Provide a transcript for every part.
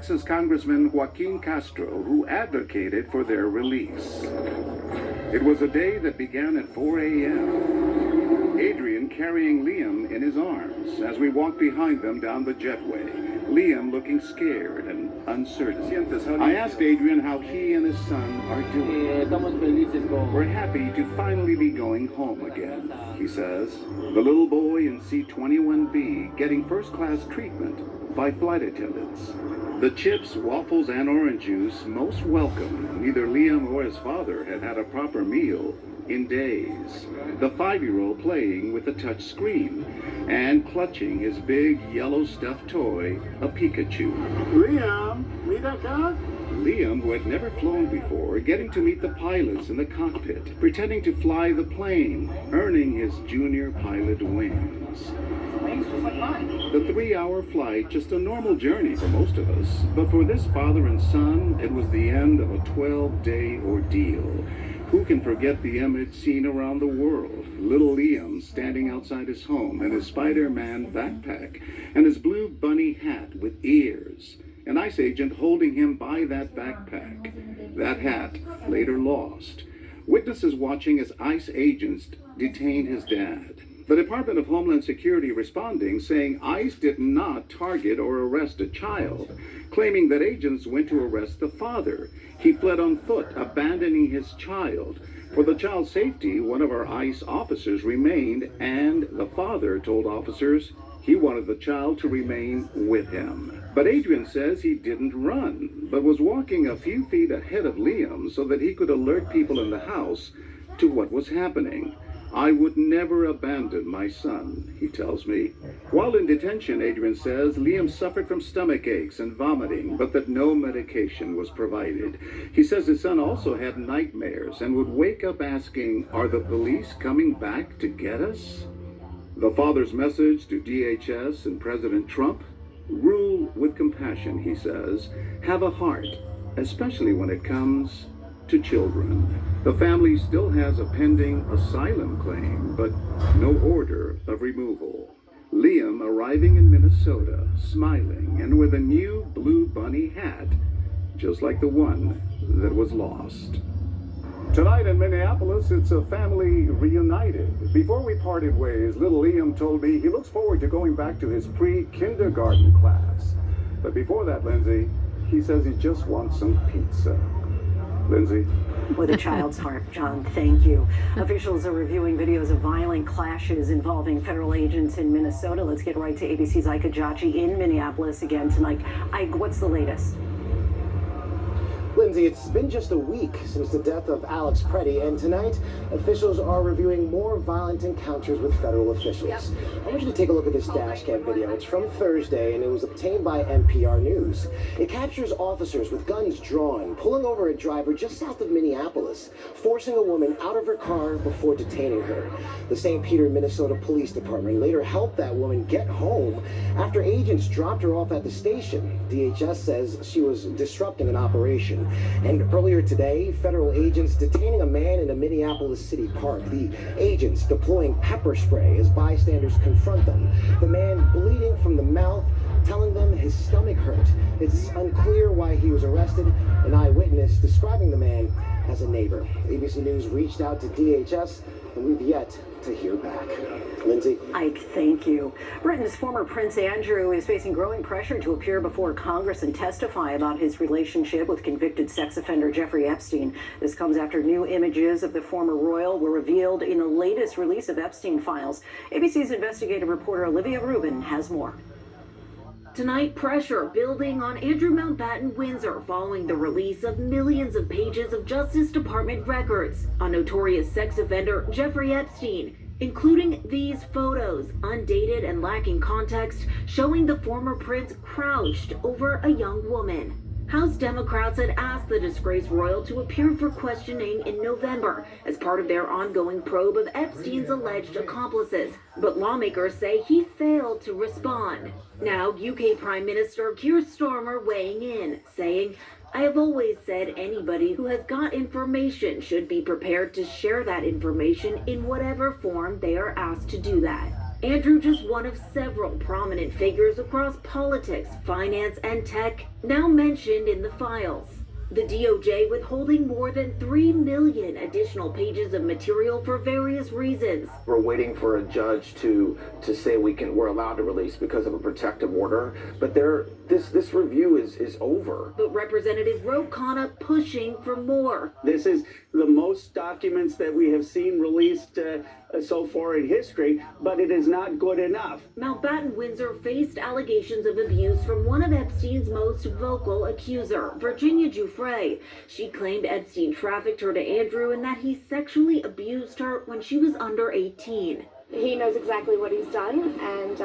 Texas Congressman Joaquin Castro, who advocated for their release. It was a day that began at 4 a.m. Adrian carrying Liam in his arms as we walked behind them down the jetway. Liam looking scared and uncertain. I asked Adrian how he and his son are doing. We're happy to finally be going home again, he says. The little boy in C-21B getting first-class treatment by flight attendants. The chips, waffles, and orange juice most welcome. Neither Liam or his father had had a proper meal in days. The 5-year-old playing with a touch screen and clutching his big yellow stuffed toy, a Pikachu. Liam, meet that guy? Liam, who had never flown before, getting to meet the pilots in the cockpit, pretending to fly the plane, earning his junior pilot wings. The 3-hour flight, just a normal journey for most of us, but for this father and son, it was the end of a 12-day ordeal. Who can forget the image seen around the world? Little Liam standing outside his home in his Spider-Man backpack and his blue bunny hat with ears. An ICE agent holding him by that backpack. That hat later lost. Witnesses watching as ICE agents detained his dad. The Department of Homeland Security responding, saying ICE did not target or arrest a child, claiming that agents went to arrest the father. He fled on foot, abandoning his child. For the child's safety, one of our ICE officers remained, and the father told officers he wanted the child to remain with him. But Adrian says he didn't run, but was walking a few feet ahead of Liam so that he could alert people in the house to what was happening. I would never abandon my son, he tells me. While in detention, Adrian says Liam suffered from stomach aches and vomiting, but that no medication was provided. He says his son also had nightmares and would wake up asking, "Are the police coming back to get us?" The father's message to DHS and President Trump: rule with compassion, he says. Have a heart, especially when it comes to children. The family still has a pending asylum claim, but no order of removal. Liam arriving in Minnesota, smiling and with a new blue bunny hat, just like the one that was lost. Tonight in Minneapolis, it's a family reunited. Before we parted ways, little Liam told me he looks forward to going back to his pre-kindergarten class. But before that, Lindsay, he says he just wants some pizza. Lindsay? With a child's heart, John, thank you. Officials are reviewing videos of violent clashes involving federal agents in Minnesota. Let's get right to ABC's Ike Ejiochi in Minneapolis again tonight. Ike, what's the latest? Lindsay, it's been just a week since the death of Alex Preddy, and tonight, officials are reviewing more violent encounters with federal officials. Yep. I want you to take a look at this dash cam video. It's from Thursday, and it was obtained by NPR News. It captures officers with guns drawn, pulling over a driver just south of Minneapolis, forcing a woman out of her car before detaining her. The St. Peter, Minnesota Police Department later helped that woman get home after agents dropped her off at the station. DHS says she was disrupting an operation. And earlier today, federal agents detaining a man in a Minneapolis city park. The agents deploying pepper spray as bystanders confront them. The man bleeding from the mouth, telling them his stomach hurt. It's unclear why he was arrested. An eyewitness describing the man as a neighbor. ABC News reached out to DHS, and we've yet to hear back. Lindsay? Ike, thank you. Britain's former Prince Andrew is facing growing pressure to appear before Congress and testify about his relationship with convicted sex offender Jeffrey Epstein. This comes after new images of the former royal were revealed in the latest release of Epstein files. ABC's investigative reporter Olivia Rubin has more. Tonight, pressure building on Andrew Mountbatten Windsor following the release of millions of pages of Justice Department records on notorious sex offender Jeffrey Epstein, including these photos, undated and lacking context, showing the former prince crouched over a young woman. House Democrats had asked the disgraced royal to appear for questioning in November as part of their ongoing probe of Epstein's alleged accomplices, but lawmakers say he failed to respond. Now, UK Prime Minister Keir Starmer weighing in, saying, "I have always said anybody who has got information should be prepared to share that information in whatever form they are asked to do that." Andrew just one of several prominent figures across politics, finance, and tech now mentioned in the files. The DOJ withholding more than 3 million additional pages of material for various reasons. We're waiting for a judge to say we're allowed to release because of a protective order. But this review is over. But Representative Ro Khanna pushing for more. This is the most documents that we have seen released so far in history, but it is not good enough. Mountbatten Windsor faced allegations of abuse from one of Epstein's most vocal accuser, Virginia Giuffre. She claimed Epstein trafficked her to Andrew and that he sexually abused her when she was under 18. He knows exactly what he's done, and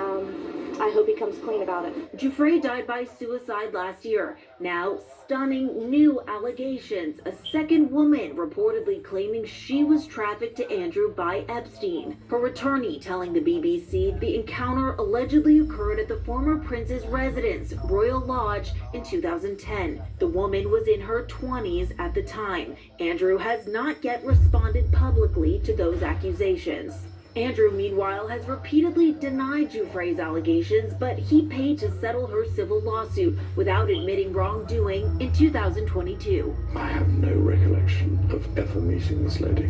I hope he comes clean about it. Giuffre died by suicide last year. Now, stunning new allegations. A second woman reportedly claiming she was trafficked to Andrew by Epstein. Her attorney telling the BBC the encounter allegedly occurred at the former prince's residence, Royal Lodge, in 2010. The woman was in her 20s at the time. Andrew has not yet responded publicly to those accusations. Andrew, meanwhile, has repeatedly denied Giuffre's allegations, but he paid to settle her civil lawsuit without admitting wrongdoing in 2022. I have no recollection of ever meeting this lady.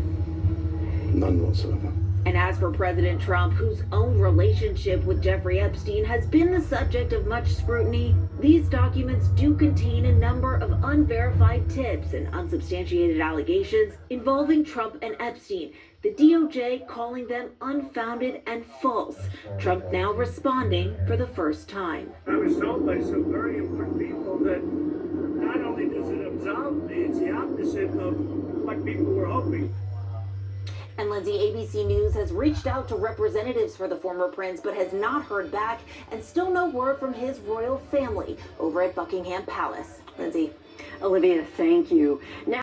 None whatsoever. And as for President Trump, whose own relationship with Jeffrey Epstein has been the subject of much scrutiny, these documents do contain a number of unverified tips and unsubstantiated allegations involving Trump and Epstein, the DOJ calling them unfounded and false. Trump now responding for the first time. I was told by some very important people that not only does it absolve me, it's the opposite of what people were hoping. And Lindsay, ABC News has reached out to representatives for the former prince, but has not heard back, and still no word from his royal family over at Buckingham Palace. Lindsay. Olivia, thank you. Now